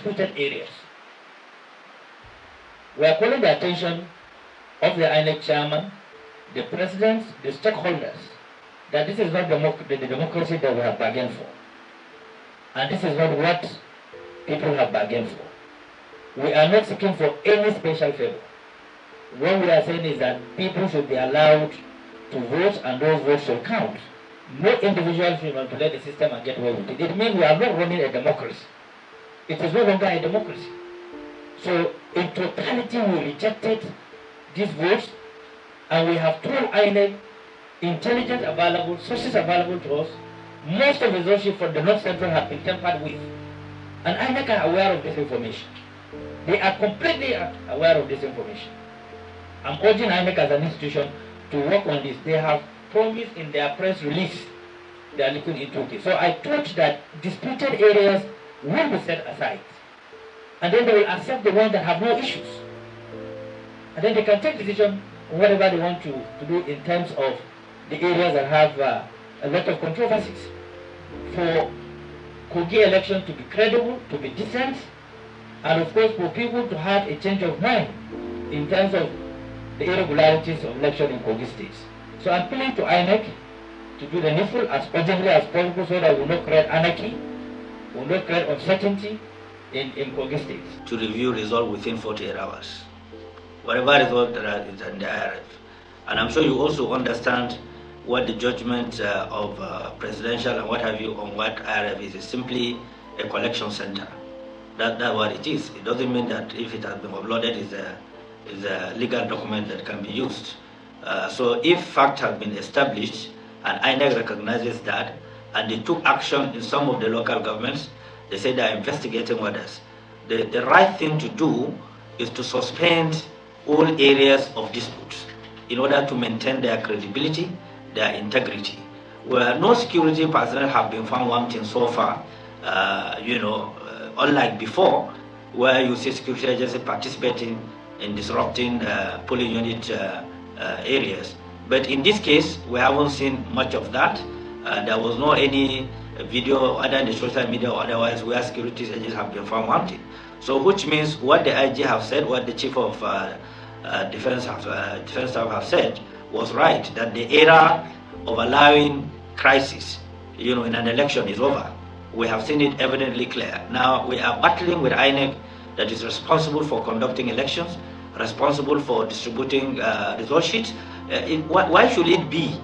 disputed areas. We are calling the attention of the INEC chairman, the presidents, the stakeholders, that this is not the democracy that we have bargained for. And this is not what people have bargained for. We are not seeking for any special favor. What we are saying is that people should be allowed to vote and those votes should count. No individual should manipulate the system and get away with it. It means we are not running a democracy. It is no longer a democracy. So in totality we rejected these votes and we have told INEC intelligence available, sources available to us, most of the resources for the North Central have been tampered with. And INEC are aware of this information. They are completely aware of this information. I'm urging INEC as an institution to work on this. They have promised in their press release they are looking into it. So I thought that disputed areas will be set aside. And then they will accept the ones that have no issues. And then they can take decision on whatever they want to do in terms of the areas that have a lot of controversies. For Kogi election to be credible, to be decent, and of course for people to have a change of mind in terms of the irregularities of election in Kogi states. So I'm appealing to INEC to do the needful as urgently as possible so that we will not create anarchy, we will not create uncertainty in Kogi states. To review result within 48 hours. Whatever result there is in the IRF. And I'm sure you also understand what the judgment of presidential and what have you on what IRF is. It's simply a collection center. That's what it is. It doesn't mean that if it has been uploaded, is a legal document that can be used. So if fact has been established and INEC recognizes that and they took action in some of the local governments, they say they are investigating others. The right thing to do is to suspend all areas of dispute in order to maintain their credibility, their integrity. Where no security personnel have been found wanting so far, unlike before, where you see security agencies participating in disrupting polling unit areas. But in this case, we haven't seen much of that. There was no any video either in the social media or otherwise where security agents have been found wanting. So which means what the IG have said, what the Chief of Defense Staff have said was right, that the era of allowing crisis in an election is over. We have seen it evidently clear. Now we are battling with INEC that is responsible for conducting elections, responsible for distributing result sheets. Why should it be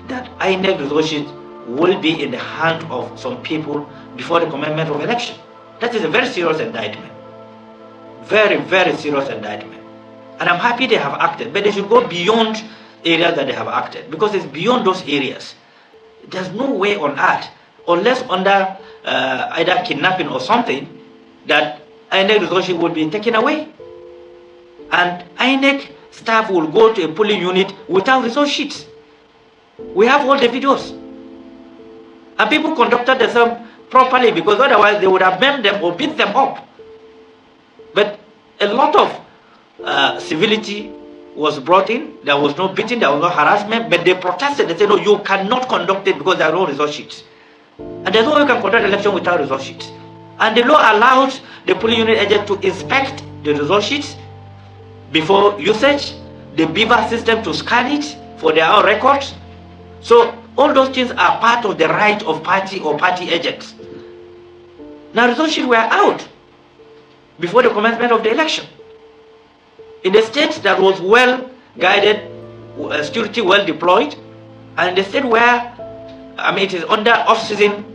that INEC result sheet will be in the hand of some people before the commencement of election? That is a very serious indictment. Very, very serious indictment. And I'm happy they have acted, but they should go beyond areas that they have acted, because it's beyond those areas. There's no way on earth, unless under either kidnapping or something, that INEC result sheet will be taken away. And INEC staff will go to a polling unit without result sheets. We have all the videos. And people conducted themselves properly, because otherwise they would have maimed them or beat them up. But a lot of civility was brought in. There was no beating, there was no harassment, but they protested. They said, no, you cannot conduct it because there are no result sheets. And there's no way you can conduct election without result sheets. And the law allows the polling unit agent to inspect the result sheets before usage, the beaver system to scan it for their own records. So all those things are part of the right of party or party agents. Now result sheets were out before the commencement of the election. In the state that was well guided, security well deployed, and the state where, it is under off-season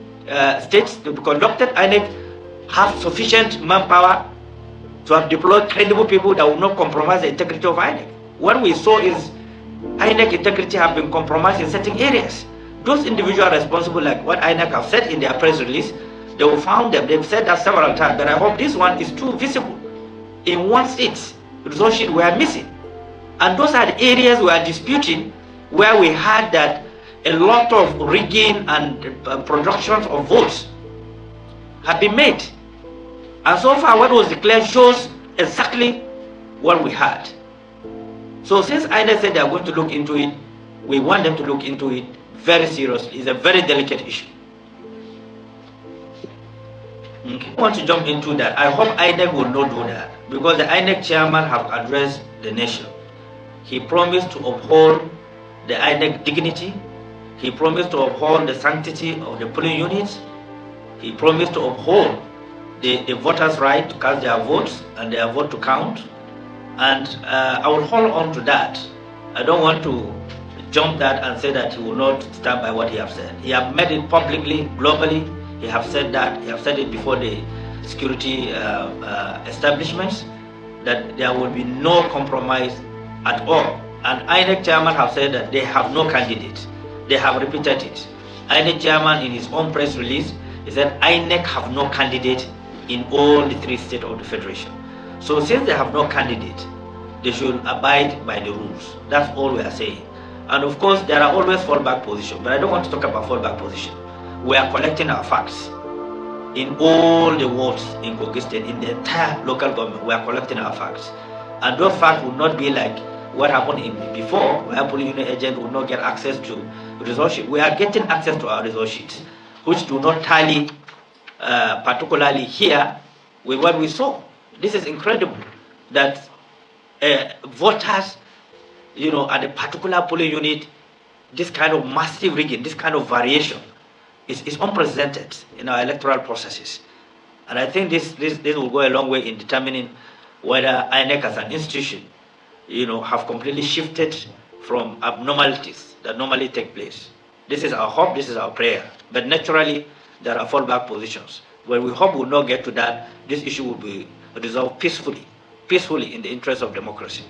states to be conducted, INEC have sufficient manpower to have deployed credible people that will not compromise the integrity of INEC. What we saw is INEC integrity have been compromised in certain areas. Those individuals responsible, like what INEC have said in their press release, they will found them. They've said that several times, but I hope this one is too visible. In one state, result sheet were missing. And those are the areas we are disputing, where we had that a lot of rigging and productions of votes have been made. And so far what was declared shows exactly what we had. So since INEC said they are going to look into it, we want them to look into it very seriously. It's a very delicate issue. Okay. I want to jump into that. I hope INEC will not do that, because the INEC chairman have addressed the nation. He promised to uphold the INEC dignity. He promised to uphold the sanctity of the polling units. He promised to uphold the voters' right to cast their votes and their vote to count. And I will hold on to that. I don't want to jump that and say that he will not stand by what he has said. He has made it publicly, globally. He has said that. He has said it before the security establishments, that there will be no compromise at all. And INEC chairman have said that they have no candidate. They have repeated it. INEC chairman in his own press release, he said INEC have no candidate in all the 3 states of the federation. So since they have no candidate, they should abide by the rules. That's all we are saying. And of course, there are always fallback positions, but I don't want to talk about fallback position. We are collecting our facts. In all the wards in Kogi State, in the entire local government, we are collecting our facts. And those facts will not be like what happened before, where polling unit agent would not get access to result sheet. We are getting access to our result sheets, which do not tally particularly here with what we saw. This is incredible that voters, at a particular polling unit, this kind of massive rigging, this kind of variation is unprecedented in our electoral processes. And I think this will go a long way in determining whether INEC as an institution, have completely shifted from abnormalities that normally take place. This is our hope, this is our prayer. But naturally, there are fallback positions. When we hope we will not get to that, this issue will be resolved peacefully in the interest of democracy.